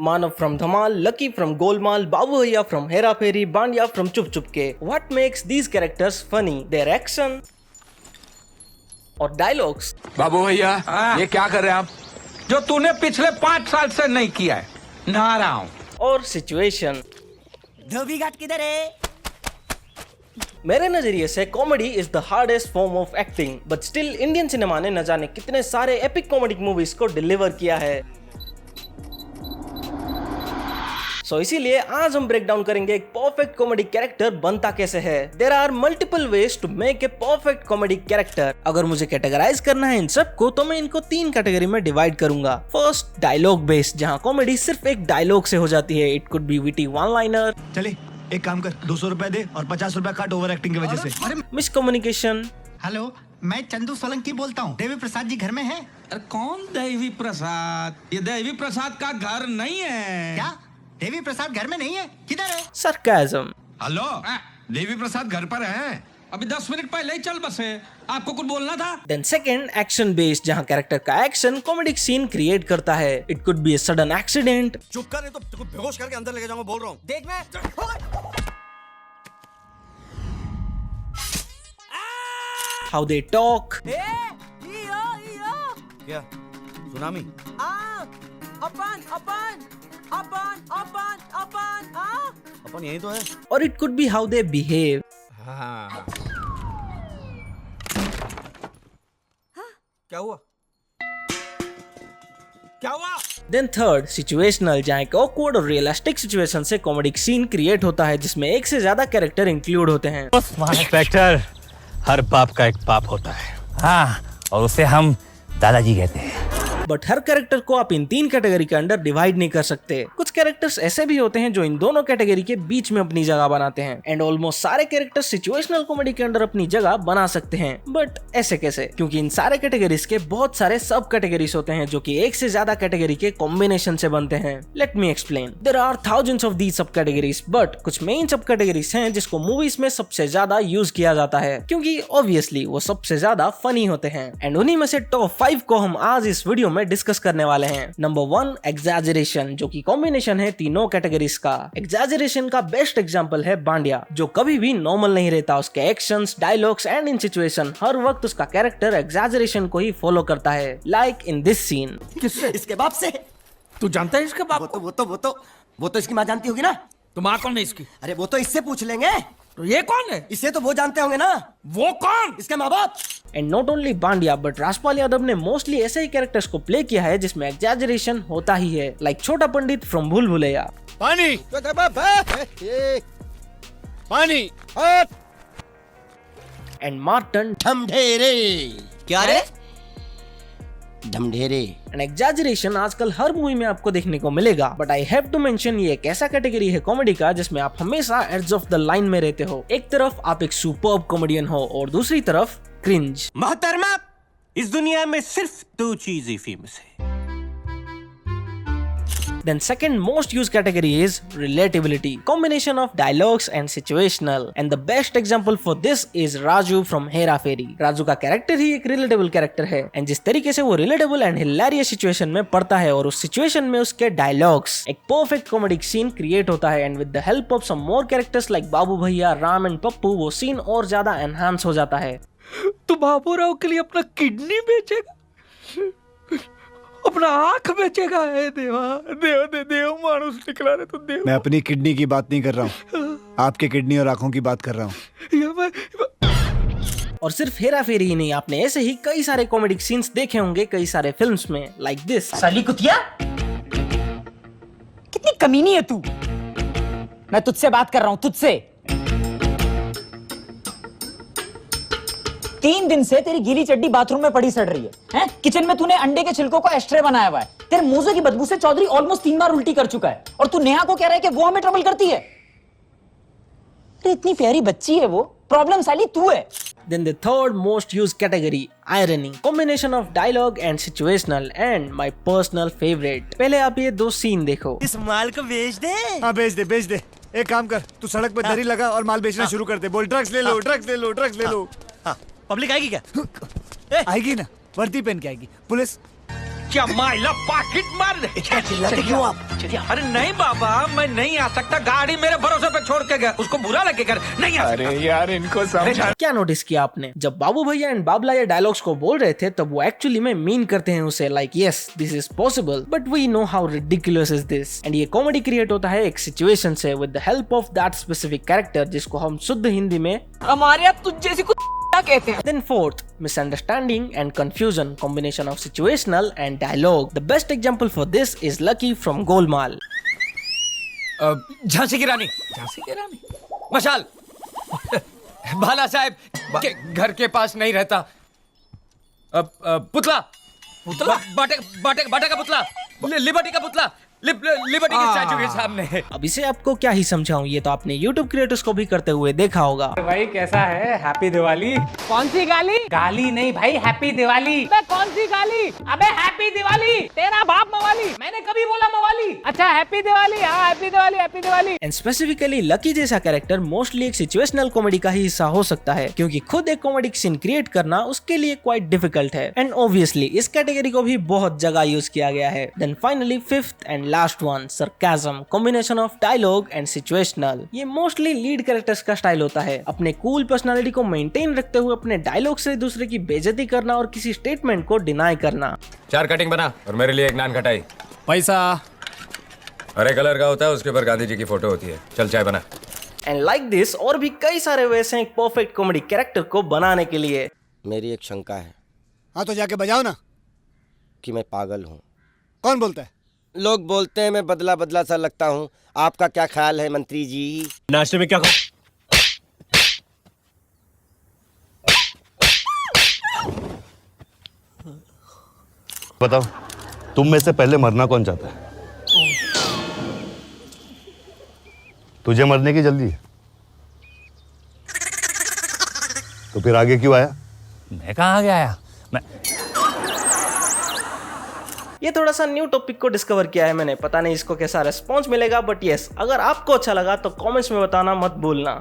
Manav from Dhamal, Lucky from Golmaal, Babu Bhaiya from Hera Pheri, Bandiya from Chup Chup Ke. What makes these characters funny? Their action or dialogues? बाबू भैया ये क्या कर रहे हैं आप? जो तूने पिछले 5 साल से नहीं किया है, नहा रहा हूं। और सिचुएशन। धोबी घाट किधर है? मेरे नजरिए से comedy is the hardest form of acting, but still Indian cinema ने न जाने कितने सारे एपिक कॉमेडिक मूवीज को डिलीवर किया है। सो इसीलिए आज हम ब्रेक डाउन करेंगे एक परफेक्ट कॉमेडी कैरेक्टर बनता कैसे है। There are multiple ways to make a perfect comedy character. अगर मुझे कैटेगराइज करना है इन सबको तो मैं इनको 3 कैटेगरी में डिवाइड करूंगा। फर्स्ट, डायलॉग बेस्ड, जहां कॉमेडी सिर्फ एक डायलॉग से हो जाती है। It could be witty one liner. चले एक काम कर, 200 रुपए दे और 50 रुपए काट ओवर एक्टिंग की वजह से। मिसकम्युनिकेशन। हेलो, मैं चंदू सोलंकी बोलता हूँ। देवी प्रसाद जी घर में हैं? अरे कौन देवी प्रसाद? ये देवी प्रसाद का घर नहीं है। क्या देवी प्रसाद घर में नहीं है? किधर है? सरकाज़म। हेलो, देवी प्रसाद घर पर है? अभी 10 मिनट पहले ही चल बसे। आपको कुछ बोलना था? देन सेकंड, एक्शन बेस्ड, जहां कैरेक्टर का एक्शन कॉमेडिक सीन क्रिएट करता है। It could be a sudden accident. चुप कर, नहीं तो तेरे को बेहोश करके अंदर लेके जाऊंगा, बोल रहा हूँ। देख मैं हाउ दे टॉक। क्या सुनामी? अपन यही तो है। और it could be how they behave. हाँ। क्या हुआ? क्या हुआ? देन थर्ड, सिचुएशनल, जहां एक ऑकवर्ड और रियलिस्टिक सिचुएशन से कॉमेडिक सीन क्रिएट होता है जिसमें एक से ज्यादा कैरेक्टर इंक्लूड होते हैं। इंस्पेक्टर, हर बाप का एक बाप होता है। हाँ, और उसे हम दादाजी कहते हैं। बट हर कैरेक्टर को आप इन 3 कैटेगरी के अंडर डिवाइड नहीं कर सकते। कुछ कैरेक्टर्स ऐसे भी होते हैं जो इन दोनों कैटेगरी के बीच में अपनी जगह बनाते हैं। एंड ऑलमोस्ट सारे कैरेक्टर्स सिचुएशनल कॉमेडी के अंडर अपनी जगह बना सकते हैं। बट ऐसे कैसे? क्योंकि इन सारे कैटेगरीज के बहुत सारे सब कैटेगरीज होते हैं जो कि एक से ज्यादा कैटेगरी के कॉम्बिनेशन से बनते हैं। Let me explain. There are thousands of these sub categories, but कुछ मेन सब कैटेगरीज हैं जिसको मूवीज में सबसे ज्यादा यूज किया जाता है क्योंकि ऑब्वियसली वो सबसे ज्यादा फनी होते हैं। एंड उन्हीं में से टॉप 5 को हम आज इस वीडियो में डिस्कस करने वाले हैं। नंबर 1, एग्जैजरेशन, जो कि कॉम्बिनेशन है तीनों कैटेगरीज का। एग्जैजरेशन का बेस्ट एग्जांपल है बांडिया, जो कभी भी नॉर्मल नहीं रहता। उसके actions, dialogues and in situation हर वक्त उसका कैरेक्टर एग्जैजरेशन को ही फॉलो करता है। Like in this scene. किससे? इसके बाप से। तू जानता है इसके बाप? वो तो इसकी माँ जानती होगी ना। तो माँ कौन है इसकी? अरे वो तो इससे पूछ लेंगे। तो ये कौन है? इसे तो वो जानते होंगे ना। वो कौन? इसके माँ बाप। And not only Bandiya but Rajpal Yadav ने मोस्टली ऐसे ही कैरेक्टर्स को प्ले किया है जिसमें एग्जैजरेशन होता ही है। लाइक छोटा पंडित फ्रॉम भूल भुलैया। पानी पानी। And Marton Dhamdhere. क्या रे? ढमढेरे। एंड एग्जैजरेशन आजकल हर मूवी में आपको देखने को मिलेगा। But I have to mention, ये एक ऐसा कैटेगरी है कॉमेडी का जिसमें आप हमेशा एड्ज ऑफ द लाइन में रहते हो। एक तरफ आप एक सुपर्ब कॉमेडियन हो और दूसरी तरफ क्रिंज। मोहतरमा, इस दुनिया में सिर्फ 2 चीजें फेमस है। Then second most used category is relatability, combination of dialogues and situational. And the best example for this is Raju from Hera Pheri. Raju का कैरेक्टर ही एक रिलेटेबल कैरेक्टर है एंड जिस तरीके से वो रिलेटेबल एंड हिलेरियस सिचुएशन में पड़ता है और उस सिचुएशन में उसके डायलॉग्स, एक परफेक्ट कॉमेडिक सीन क्रिएट होता है। And with the help of some more characters like Babu Bhaiya, Ram and Pappu, वो सीन और ज्यादा एनहांस हो जाता है। तू बाबू राव के लिए अपना किडनी बेचेगा? अपना आंख बेचेगा? है देवा, देव मानुस निकला रे तू देव। मैं अपनी किडनी की बात नहीं कर रहा हूँ, आपके किडनी और आंखों की बात कर रहा हूँ। और सिर्फ हेरा फेरी ही नहीं, आपने ऐसे ही कई सारे कॉमेडिक सीन्स देखे होंगे कई सारे फिल्म्स में। Like this. साली कुतिया, कितनी कमीनी है तू। मैं तुझसे बात कर रहा हूँ, तुझसे। 3 दिन से तेरी गीली चड्डी बाथरूम में पड़ी सड़ रही है, हैं? किचन में तूने अंडे के छिलकों का एस्ट्रे बनाया हुआ है। तेरे मुंह की बदबू से चौधरी ऑलमोस्ट 3 बार उल्टी कर चुका है और तू नेहा को कह रहा है कि वो हमें ट्रबल करती है। अरे इतनी प्यारी बच्ची है वो, प्रॉब्लम साली तू है। Then the third most used category, irony, combination of dialogue and situational, and my personal favorite. पहले आप ये 2 सीन देखो। इस माल को बेच दे। हाँ बेच दे, बेच दे। एक काम कर, तू सड़क पे दरी लगा और माल बेचना शुरू कर दे। बोल ड्रग्स ले लो, ड्रग्स ले लो, ड्रग्स ले लो। पब्लिक आएगी क्या? आएगी ना, वर्दी पहन के आएगी। पुलिस क्या माइला पाकिट मार दे। चिल्लाते क्यों आप? अरे नहीं बाबा, मैं नहीं आ सकता, गाड़ी मेरे भरोसे पे छोड़ के गया, उसको बुरा लगे कर नहीं आ सकता। अरे यार इनको समझा। क्या नोटिस किया आपने, जब बाबू भैया एंड बाबला ये डायलॉग्स को बोल रहे थे तब वो एक्चुअली में मीन करते हैं उसे, like yes this is possible but we know how ridiculous is this. And ये कॉमेडी क्रिएट होता है एक सिचुएशन से with the help of that specific character जिसको हम शुद्ध हिंदी में हमारे यहाँ तुझ जैसी कुछ कहते हैं। Then fourth, misunderstanding and confusion, combination of situational and dialogue. The best example for this is Lucky from Golmaal. Jhansi की रानी, मशाल भाला साहब के घर के पास नहीं रहता। पुतला बाटे का पुतला, लिबर्टी का पुतला, लिबर्टी के स्टैचू के सामने। अब इसे आपको क्या ही समझाऊं, ये तो आपने YouTube क्रिएटर्स को भी करते हुए देखा होगा। भाई कैसा है? हैप्पी दिवाली। कौन सी गाली? गाली नहीं भाई, हैप्पी दिवाली। अबे कौन सी गाली? अबे हैप्पी दिवाली, तेरा बाप मवाली, मैंने कभी बोला मवाली? अच्छा हैप्पी दिवाली, हाँ happy Diwali, happy Diwali. And specifically lucky जैसा कैरेक्टर मोस्टली एक सिचुएशनल कॉमेडी का ही हिस्सा हो सकता है क्योंकि खुद एक कॉमेडिक सीन क्रिएट करना उसके लिए क्वाइट डिफिकल्ट है। एंड ऑब्वियसली इस कैटेगरी को भी बहुत जगह यूज किया गया है। Then finally fifth and last one, sarcasm, combination of dialogue and situational. ये मोस्टली लीड कैरेक्टर्स का स्टाइल होता है, अपने कूल पर्सनालिटी को मेंटेन रखते हुए अपने डायलॉग से दूसरे की बेइज्जती करना और किसी स्टेटमेंट को डिनाई करना। 4 कटिंग बना और मेरे लिए 1 नान खटाई। पैसा हरे कलर का होता है, उसके ऊपर गांधी जी की फोटो होती है। चल चाय बना। एंड लाइक दिस और भी कई सारे वैसे एक परफेक्ट कॉमेडी कैरेक्टर को बनाने के लिए मेरी एक शंका है। हाँ तो जाके बजाओ ना। कि मैं पागल हूँ। कौन बोलता है? लोग बोलते हैं मैं बदला बदला सा लगता हूँ। आपका क्या ख्याल है मंत्री जी? नाश्ते में क्या खाओ? बताओ, तुम में से पहले मरना कौन चाहता है? तुझे मरने की जल्दी है तो फिर आगे क्यों आया? मैं कहाँ आगे आया? ये थोड़ा सा न्यू टॉपिक को डिस्कवर किया है मैंने, पता नहीं इसको कैसा रेस्पॉन्स मिलेगा बट यस अगर आपको अच्छा लगा तो कमेंट्स में बताना मत भूलना।